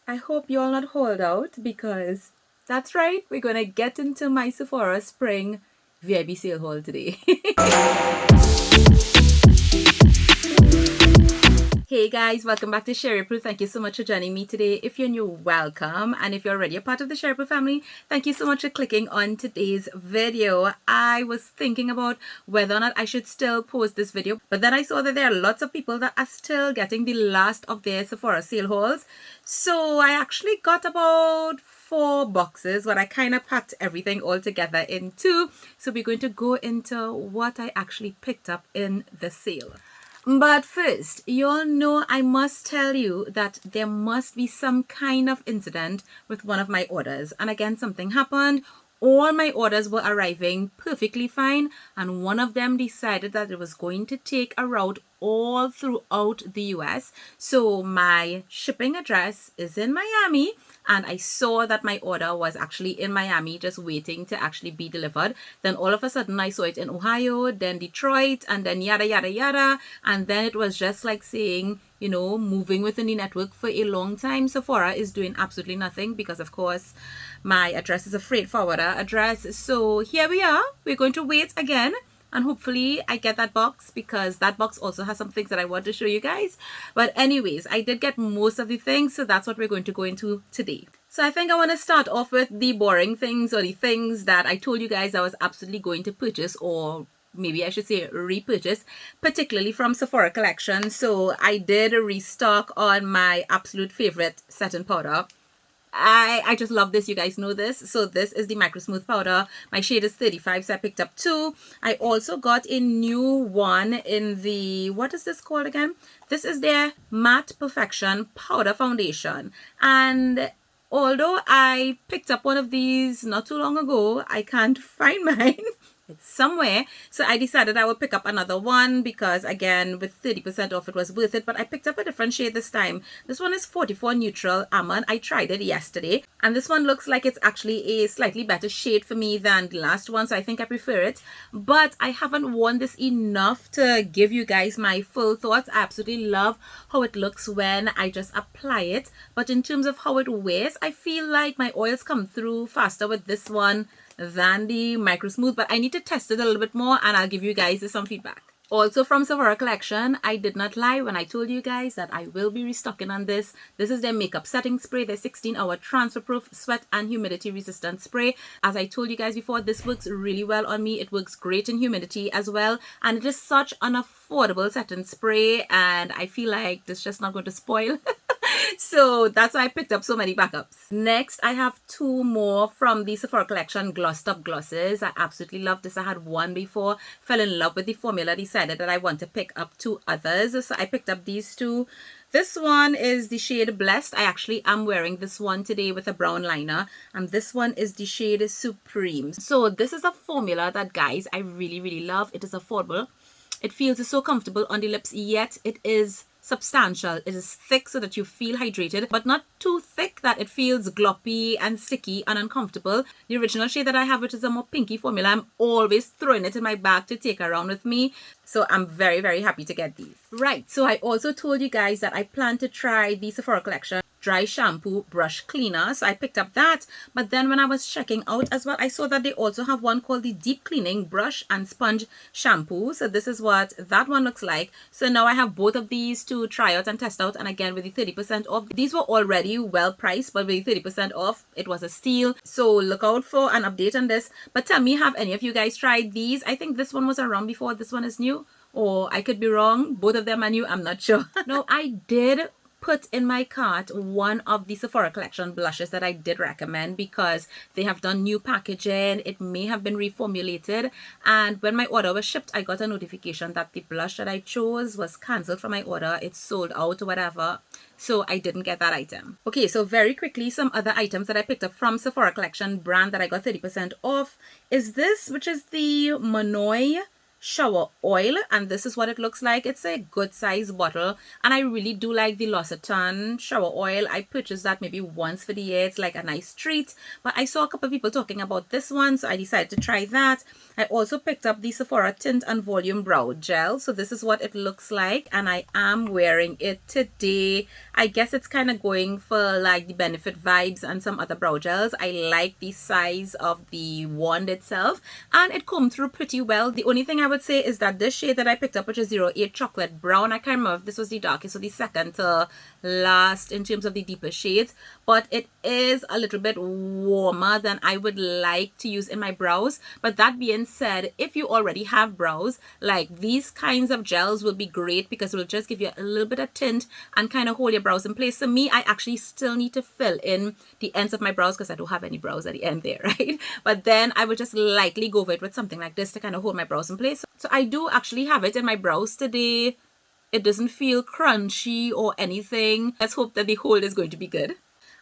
I hope you all not hold out because that's right, we're going to get into my Sephora Spring VIB sale haul today. Hey guys, welcome back to Sheri. Thank you so much for joining me today. If you're new, welcome. And if you're already a part of the Sheri family, thank you so much for clicking on today's video. I was thinking about whether or not I should still post this video, but then I saw that there are lots of people that are still getting the last of their Sephora sale hauls. So I actually got about 4 boxes, but I kind of packed everything all together in 2. So we're going to go into what I actually picked up in the sale. But first, you all know I must tell you that there must be some kind of incident with one of my orders. And again, something happened. All my orders were arriving perfectly fine, and one of them decided that it was going to take a route all throughout the US. So my shipping address is in Miami, and I saw that my order was actually in Miami just waiting to actually be delivered. Then all of a sudden I saw it in Ohio, then Detroit, and then yada yada yada, and then it was just like saying, you know, moving within the network for a long time. Sephora is doing absolutely nothing because of course my address is a freight forwarder address. So here we are, we're going to wait again, and hopefully I get that box because that box also has some things that I want to show you guys. But anyways, I did get most of the things, so that's what we're going to go into today. So I think I want to start off with the boring things, or the things that I told you guys I was absolutely going to purchase, or maybe I should say repurchase, particularly from Sephora Collection. So I did a restock on my absolute favorite setting powder. I just love this. You guys know this. So this is the microsmooth powder. My shade is 35, so I picked up 2. I also got a new one in the, what is this called again? This is their Matte Perfection Powder Foundation. And although I picked up one of these not too long ago, I can't find mine. It's somewhere, so I decided I would pick up another one because again with 30% off it was worth it. But I picked up a different shade this time. This one is 44 Neutral Almond. I tried it yesterday, and this one looks like it's actually a slightly better shade for me than the last one, so I think I prefer it. But I haven't worn this enough to give you guys my full thoughts. I absolutely love how it looks when I just apply it, but in terms of how it wears, I feel like my oils come through faster with this one than the microsmooth, but I need to test it a little bit more and I'll give you guys some feedback. Also from Sephora Collection, I did not lie when I told you guys that I will be restocking on this. This is their makeup setting spray, their 16-hour transfer proof sweat and humidity resistant spray. As I told you guys before, this works really well on me. It works great in humidity as well, and it is such an affordable setting spray, and I feel like this is just not going to spoil. So that's why I picked up so many backups. Next, I have 2 more from the Sephora Collection Gloss Top Glosses. I absolutely love this. I had one before, fell in love with the formula, decided that I want to pick up 2 others. So I picked up these 2. This one is the shade Blessed. I actually am wearing this one today with a brown liner. And this one is the shade Supreme. So this is a formula that, guys, I really, really love. It is affordable. It feels so comfortable on the lips, yet it is substantial. It is thick so that you feel hydrated, but not too thick that it feels gloppy and sticky and uncomfortable. The original shade that I have, which is a more pinky formula, I'm always throwing it in my bag to take around with me. So I'm very, very happy to get these. Right, so I also told you guys that I plan to try the Sephora Collection Dry Shampoo Brush Cleaner. So I picked up that, but then when I was checking out as well, I saw that they also have one called the Deep Cleaning Brush and Sponge Shampoo. So this is what that one looks like. So now I have both of these to try out and test out, and again with the 30% off. These were already well priced, but with the 30% off, it was a steal. So look out for an update on this. But tell me, have any of you guys tried these? I think this one was around before. This one is new, or I could be wrong. Both of them are new, I'm not sure. No, I did put in my cart one of the Sephora Collection blushes that I did recommend because they have done new packaging. It may have been reformulated, and when my order was shipped, I got a notification that the blush that I chose was cancelled from my order. It's sold out or whatever, so I didn't get that item. Okay, so very quickly, some other items that I picked up from Sephora Collection brand that I got 30% off is this, which is the Monoi shower oil, and this is what it looks like. It's a good size bottle, and I really do like the L'Occitane shower oil. I purchased that maybe once for the year. It's like a nice treat, but I saw a couple of people talking about this one, so I decided to try that. I also picked up the Sephora Tint and Volume Brow Gel, so this is what it looks like, and I am wearing it today. I guess it's kind of going for like the Benefit vibes and some other brow gels. I like the size of the wand itself, and it combed through pretty well. The only thing I would say is that this shade that I picked up, which is 08 Chocolate Brown, I can't remember if this was the darkest or the second to last in terms of the deeper shades, but it is a little bit warmer than I would like to use in my brows. But that being said, if you already have brows, like these kinds of gels will be great because it will just give you a little bit of tint and kind of hold your brows in place. For me, I actually still need to fill in the ends of my brows because I don't have any brows at the end there, right? But then I would just lightly go over it with something like this to kind of hold my brows in place. So I do actually have it in my brows today. It doesn't feel crunchy or anything. Let's hope that the hold is going to be good.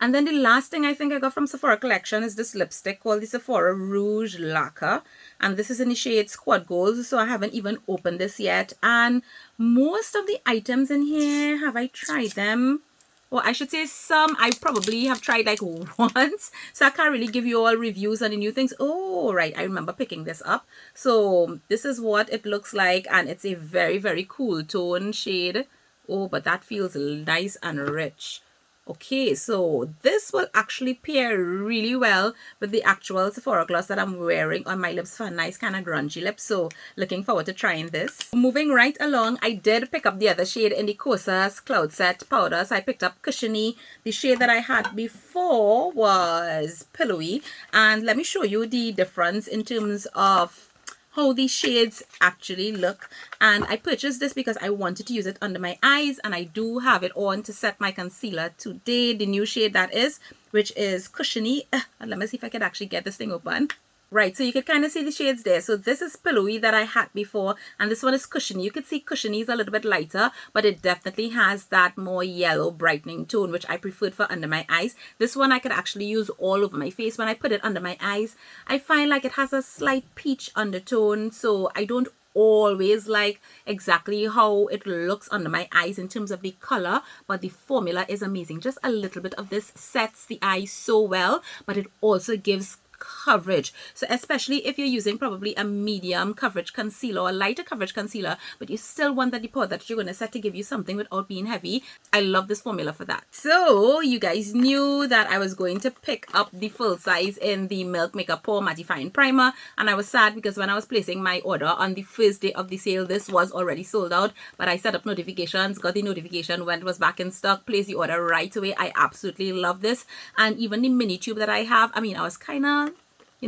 And then the last thing I think I got from Sephora Collection is this lipstick called the Sephora Rouge Laquer. And this is in the shade Squad Gold, so I haven't even opened this yet. And most of the items in here, have I tried them? Well, I should say some I probably have tried like once, so I can't really give you all reviews on the new things. Oh, right, I remember picking this up. So this is what it looks like, and it's a very, very cool tone shade. Oh, but that feels nice and rich. Okay, so this will actually pair really well with the actual Sephora gloss that I'm wearing on my lips for a nice kind of grungy lips. So looking forward to trying this. Moving right along, I did pick up the other shade in the Kosas Cloud Set powder. So I picked up Cushiony. The shade that I had before was Pillowy. And let me show you the difference in terms of how these shades actually look. And I purchased this because I wanted to use it under my eyes, and I do have it on to set my concealer today. The new shade that is, which is Cushiony. Let me see if I can actually get this thing open. Right, so you can kind of see the shades there. So this is Pillowy that I had before, and this one is Cushiony. You can see Cushiony is a little bit lighter, but it definitely has that more yellow brightening tone, which I preferred for under my eyes. This one I could actually use all over my face. When I put it under my eyes, I find like it has a slight peach undertone, so I don't always like exactly how it looks under my eyes in terms of the color, but the formula is amazing. Just a little bit of this sets the eye so well, but it also gives coverage. So especially if you're using probably a medium coverage concealer or a lighter coverage concealer, but you still want that powder that you're going to set to give you something without being heavy, I love this formula for that. So you guys knew that I was going to pick up the full size in the Milk Makeup Pore Mattifying Primer, and I was sad because when I was placing my order on the first day of the sale, this was already sold out. But I set up notifications, got the notification when it was back in stock, placed the order right away. I absolutely love this. And even the mini tube that I have, I mean, I was kind of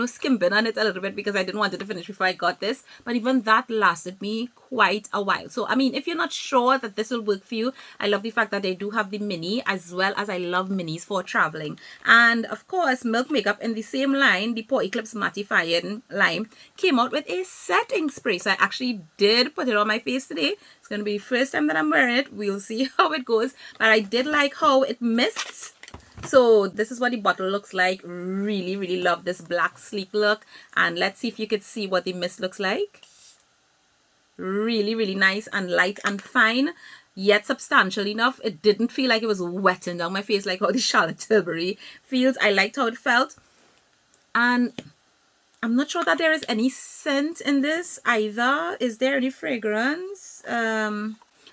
skimping on it a little bit because I didn't want it to finish before I got this, but even that lasted me quite a while. So I mean, if you're not sure that this will work for you, I love the fact that they do have the mini, as well as I love minis for traveling. And of course, Milk Makeup in the same line, the Pore Eclipse Mattifying line, came out with a setting spray. So I actually did put it on my face today. It's going to be the first time that I'm wearing it. We'll see how it goes, but I did like how it mists. So this is what the bottle looks like. Really, really love this black sleek look. And let's see if you could see what the mist looks like. Really, really nice and light and fine, yet substantial enough. It didn't feel like it was wetting down my face like how the Charlotte Tilbury feels. I liked how it felt. And I'm not sure that there is any scent in this either. Is there any fragrance?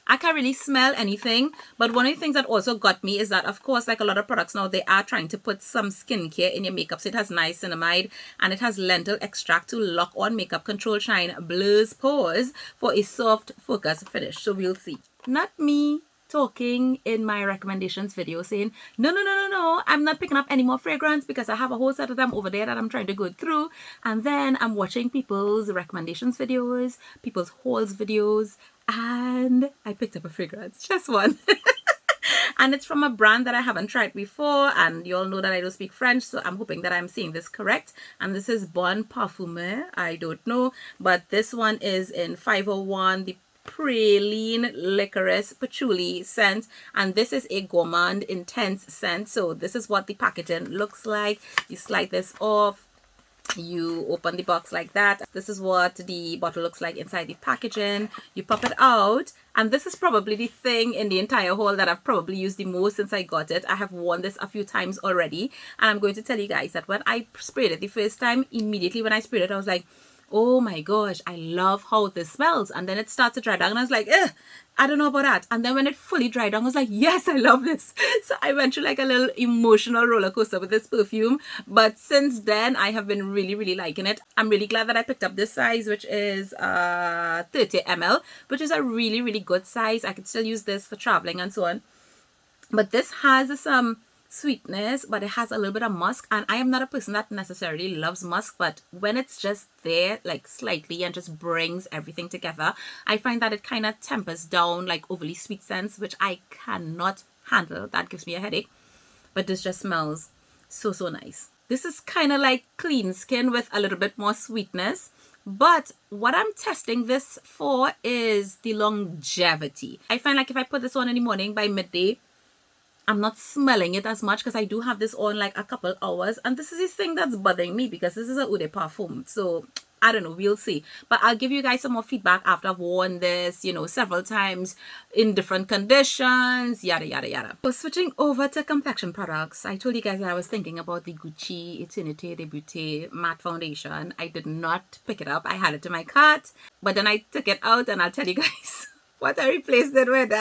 I can't really smell anything, but one of the things that also got me is that, of course, like a lot of products now, they are trying to put some skincare in your makeup. So it has niacinamide and it has lentil extract to lock on makeup, control shine, blurs pores for a soft focus finish. So we'll see. Not me talking in my recommendations video saying, no, I'm not picking up any more fragrance because I have a whole set of them over there that I'm trying to go through. And then I'm watching people's recommendations videos, people's hauls videos, and I picked up a fragrance, just one. And it's from a brand that I haven't tried before, and you all know that I don't speak French, so I'm hoping that I'm saying this correct. And this is Bon Parfumé. I don't know, but this one is in 501, the praline licorice patchouli scent, and this is a gourmand intense scent. So this is what the packaging looks like. You slide this off, You open the box like that. This is what the bottle looks like inside the packaging. You pop it out, and this is probably the thing in the entire haul that I've probably used the most since I got it. I have worn this a few times already, and I'm going to tell you guys that when I sprayed it the first time, immediately when I sprayed it, I was like, oh my gosh, I love how this smells. And then it started to dry down and I was like, I don't know about that. And then when it fully dried down, I was like, yes, I love this. So I went through like a little emotional roller coaster with this perfume. But since then, I have been really, really liking it. I'm really glad that I picked up this size, which is 30 ml, which is a really, really good size. I could still use this for traveling and so on. But this has some sweetness, but it has a little bit of musk, and I am not a person that necessarily loves musk, but when it's just there like slightly and just brings everything together, I find that it kind of tempers down like overly sweet scents, which I cannot handle. That gives me a headache. But this just smells so nice. This is kind of like clean skin with a little bit more sweetness. But what I'm testing this for is the longevity. I find like if I put this on in the morning, by midday I'm not smelling it as much because I do have this on like a couple hours, and this is this thing that's bothering me because this is a Eau de Parfum. So I don't know, we'll see. But I'll give you guys some more feedback after I've worn this, you know, several times in different conditions, yada yada yada. So switching over to complexion products, I told you guys that I was thinking about the Gucci Eternité de Beauté matte foundation. I did not pick it up. I had it in my cart, but then I took it out and I'll tell you guys what I replaced it with.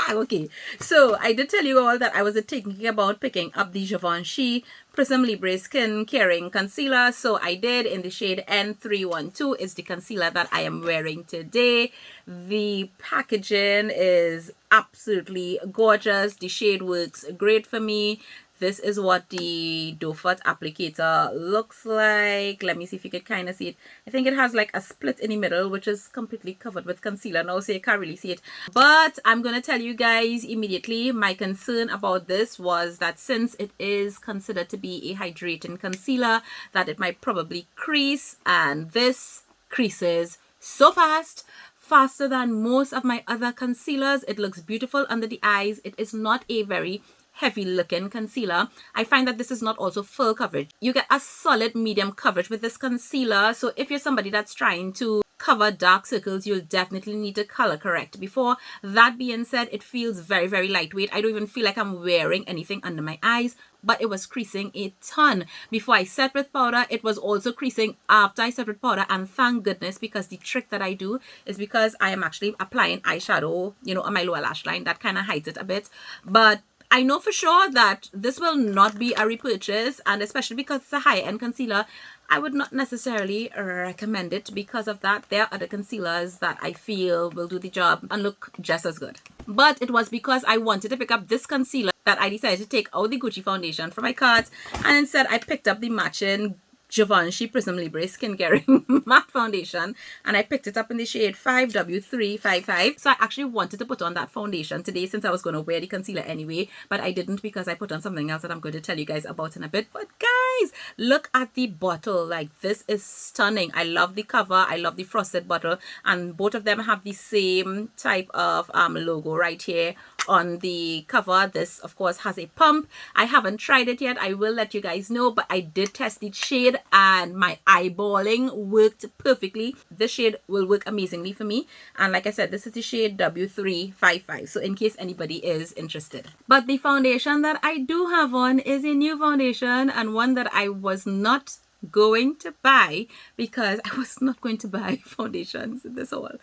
Okay. So I did tell you all that I was thinking about picking up the Givenchy Prism Libre Skin Caring Concealer. So I did, in the shade N312 is the concealer that I am wearing today. The packaging is absolutely gorgeous. The shade works great for me. This is what the doe foot applicator looks like. Let me see if you could kind of see it. I think it has like a split in the middle, which is completely covered with concealer now, so you can't really see it. But I'm going to tell you guys immediately, my concern about this was that since it is considered to be a hydrating concealer, that it might probably crease, and this creases so fast. Faster than most of my other concealers. It looks beautiful under the eyes. It is not a very heavy looking concealer. I find that this is not also full coverage. You get a solid medium coverage with this concealer. So if you're somebody that's trying to cover dark circles, you'll definitely need to color correct. Before that being said, it feels very lightweight. I don't even feel like I'm wearing anything under my eyes, but it was creasing a ton. Before I set with powder, it was also creasing after I set with powder, and thank goodness, because the trick that I do is because I am actually applying eyeshadow, you know, on my lower lash line. That kind of hides it a bit, but I know for sure that this will not be a repurchase, and especially because it's a high-end concealer, I would not necessarily recommend it because of that. There are other concealers that I feel will do the job and look just as good. But it was because I wanted to pick up this concealer that I decided to take out the Gucci foundation from my cart, and instead I picked up the matching Givenchy Prism Libre Skin Caring Matte Foundation, and I picked it up in the shade 5W355. So I actually wanted to put on that foundation today since I was going to wear the concealer anyway, but I didn't because I put on something else that I'm going to tell you guys about in a bit. But guys, look at the bottle. Like, this is stunning. I love the cover. I love the frosted bottle, and both of them have the same type of logo right here on the cover. This of course has a pump. I haven't tried it yet. I will let you guys know, but I did test the shade and my eyeballing worked perfectly. This shade will work amazingly for me, and like I said, this is the shade W355, so in case anybody is interested. But the foundation that I do have on is a new foundation, and one that I was not going to buy because I was not going to buy foundations in this haul,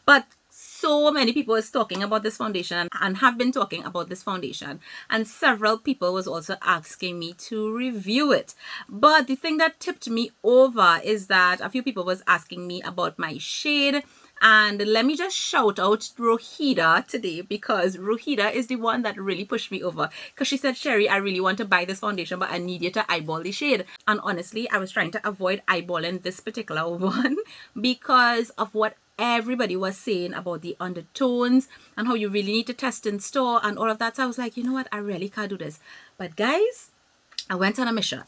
but so many people was talking about this foundation and have been talking about this foundation, and several people was also asking me to review it. But the thing that tipped me over is that a few people was asking me about my shade, and let me just shout out Rohida today, because Rohida is the one that really pushed me over, because she said, Sheri, I really want to buy this foundation, but I need you to eyeball the shade. And honestly, I was trying to avoid eyeballing this particular one because of what everybody was saying about the undertones and how you really need to test in store and all of that. So I was like, you know what, I really can't do this. But guys, I went on a mission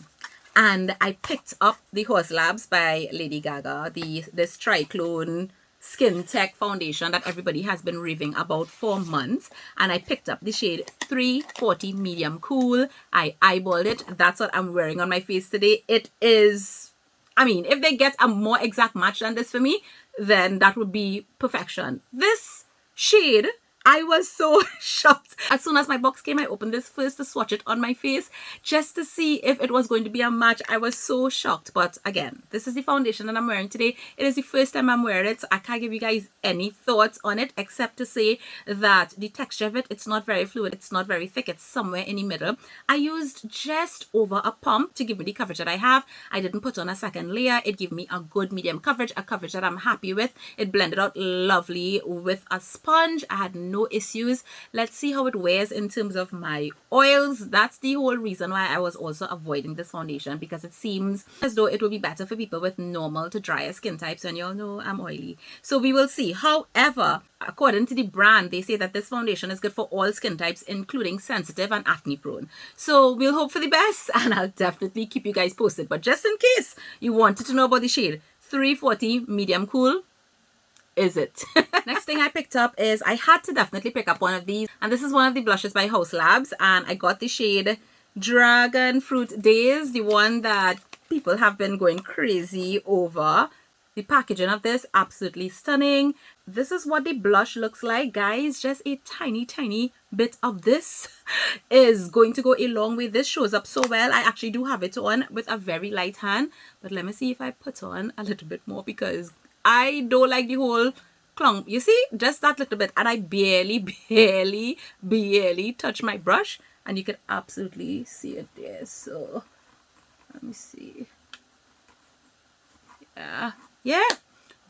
and I picked up the Haus Labs by Lady Gaga, this Triclone Skin Tech foundation that everybody has been raving about for months, and I picked up the shade 340 Medium Cool. I eyeballed it. That's what I'm wearing on my face today. It is I mean, if they get a more exact match than this for me, then that would be perfection. This shade, I was so shocked. As soon as my box came, I opened this first to swatch it on my face just to see if it was going to be a match. I was so shocked. But again, this is the foundation that I'm wearing today. It is the first time I'm wearing it, so I can't give you guys any thoughts on it except to say that the texture of it, it's not very fluid, it's not very thick, it's somewhere in the middle. I used just over a pump to give me the coverage that I have. I didn't put on a second layer. It gave me a good medium coverage, a coverage that I'm happy with. It blended out lovely with a sponge. I had no issues. Let's see how it wears in terms of my oils. That's the whole reason why I was also avoiding this foundation, because it seems as though it will be better for people with normal to drier skin types, and y'all know I'm oily. So we will see. However, according to the brand, they say that this foundation is good for all skin types, including sensitive and acne prone. So we'll hope for the best, and I'll definitely keep you guys posted. But just in case you wanted to know about the shade, 340 medium cool is it. Next thing I picked up is, I had to definitely pick up one of these, and this is one of the blushes by Haus Labs, and I got the shade Dragon Fruit Daze, the one that people have been going crazy over. The packaging of this, absolutely stunning. This is what the blush looks like, guys. Just a tiny bit of this is going to go a long way. This shows up so well. I actually do have it on with a very light hand, but let me see if I put on a little bit more, because I don't like the whole clump. You see, just that little bit, and I barely touch my brush, and you can absolutely see it there. So let me see. Yeah,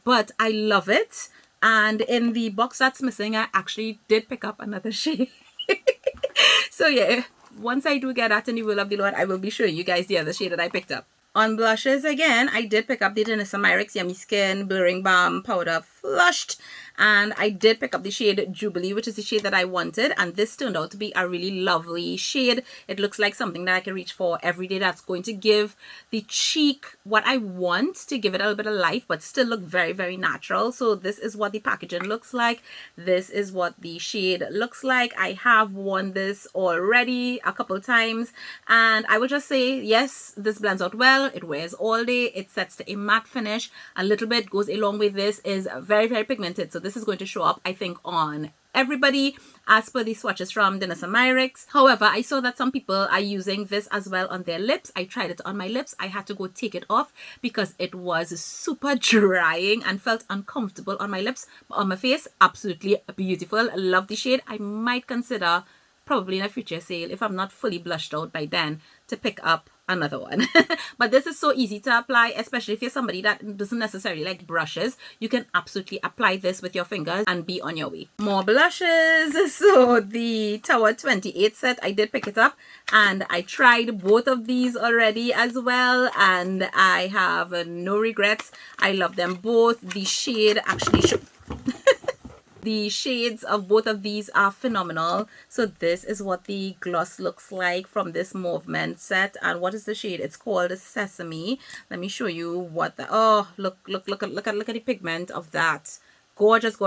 but I love it. And in the box that's missing, I actually did pick up another shade. So yeah, once I do get that in the will of the Lord, I will be showing you guys the other shade that I picked up. On blushes, again, I did pick up the Dailism Yummy Skin Blurring Balm Powder Flushed, and I did pick up the shade Jubilee, which is the shade that I wanted, and this turned out to be a really lovely shade. It looks like something that I can reach for every day, that's going to give the cheek what I want, to give it a little bit of life, but still look very natural. So this is what the packaging looks like. This is what the shade looks like. I have worn this already a couple times, and I would just say, yes, this blends out well. It wears all day. It sets to a matte finish. A little bit goes a long way. This is very pigmented, so this is going to show up, I think, on everybody as per the swatches from Dailism. However, I saw that some people are using this as well on their lips. I tried it on my lips. I had to go take it off because it was super drying and felt uncomfortable on my lips. But on my face, absolutely beautiful. Love the shade. I might consider, probably in a future sale, if I'm not fully blushed out by then, to pick up another one. But this is so easy to apply, especially if you're somebody that doesn't necessarily like brushes. You can absolutely apply this with your fingers and be on your way. More blushes. So the Tower 28 set, I did pick it up, and I tried both of these already as well, and I have no regrets. I love them both. The shade actually the shades of both of these are phenomenal. So this is what the gloss looks like from this movement set. And what is the shade? It's called Sesame. Let me show you what the, oh, look at the pigment of that. Gorgeous.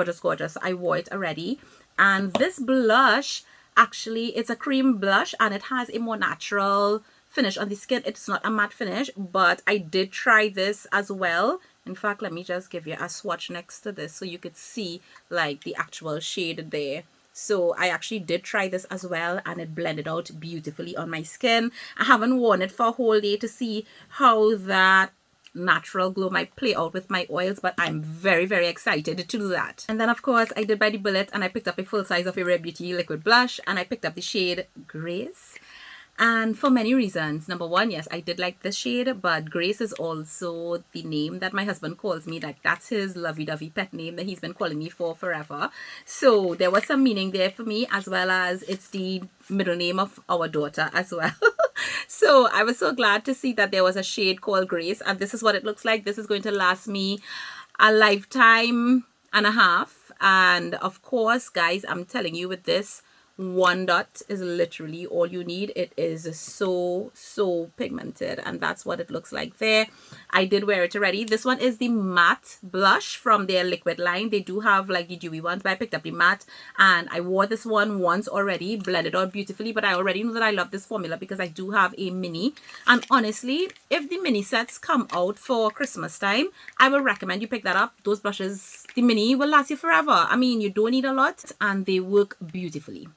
I wore it already. And this blush, actually, it's a cream blush, and it has a more natural finish on the skin. It's not a matte finish, but I did try this as well. In fact, let me just give you a swatch next to this so you could see like the actual shade there. So I actually did try this as well, and it blended out beautifully on my skin. I haven't worn it for a whole day to see how that natural glow might play out with my oils, but I'm very excited to do that. And then of course I did buy the bullet, and I picked up a full size of a Rare Beauty liquid blush, and I picked up the shade Grace. And for many reasons. Number one, yes, I did like this shade, but Grace is also the name that my husband calls me. Like, that's his lovey-dovey pet name that he's been calling me for forever. So there was some meaning there for me, as well as it's the middle name of our daughter as well. So I was so glad to see that there was a shade called Grace, and this is what it looks like. This is going to last me a lifetime and a half. And of course, guys, I'm telling you, with this, one dot is literally all you need. It is so pigmented, and that's what it looks like there. I did wear it already. This one is the matte blush from their liquid line. They do have like the dewy ones, but I picked up the matte, and I wore this one once already, blended out beautifully. But I already know that I love this formula because I do have a mini, and honestly, if the mini sets come out for Christmas time, I will recommend you pick that up. Those blushes, the mini, will last you forever. I mean, you don't need a lot, and they work beautifully.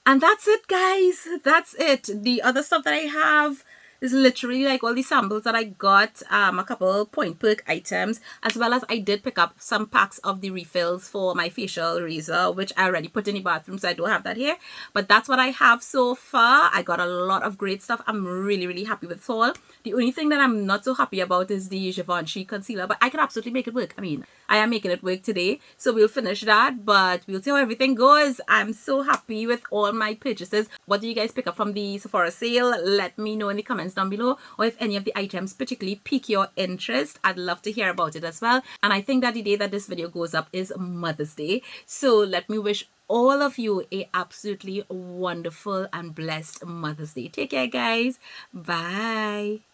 And that's it, guys. That's it. The other stuff that I have is literally like all the samples that I got, a couple Point Perk items, as well as I did pick up some packs of the refills for my facial razor, which I already put in the bathroom, so I don't have that here. But that's what I have so far. I got a lot of great stuff. I'm really happy with it all. The only thing that I'm not so happy about is the Givenchy concealer, but I can absolutely make it work. I mean, I am making it work today, so we'll finish that, but we'll see how everything goes. I'm so happy with all my purchases. What do you guys pick up from the Sephora sale? Let me know in the comments down below, or if any of the items particularly pique your interest. I'd love to hear about it as well. And I think that the day that this video goes up is Mother's Day, so let me wish all of you a absolutely wonderful and blessed Mother's Day. Take care, guys. Bye.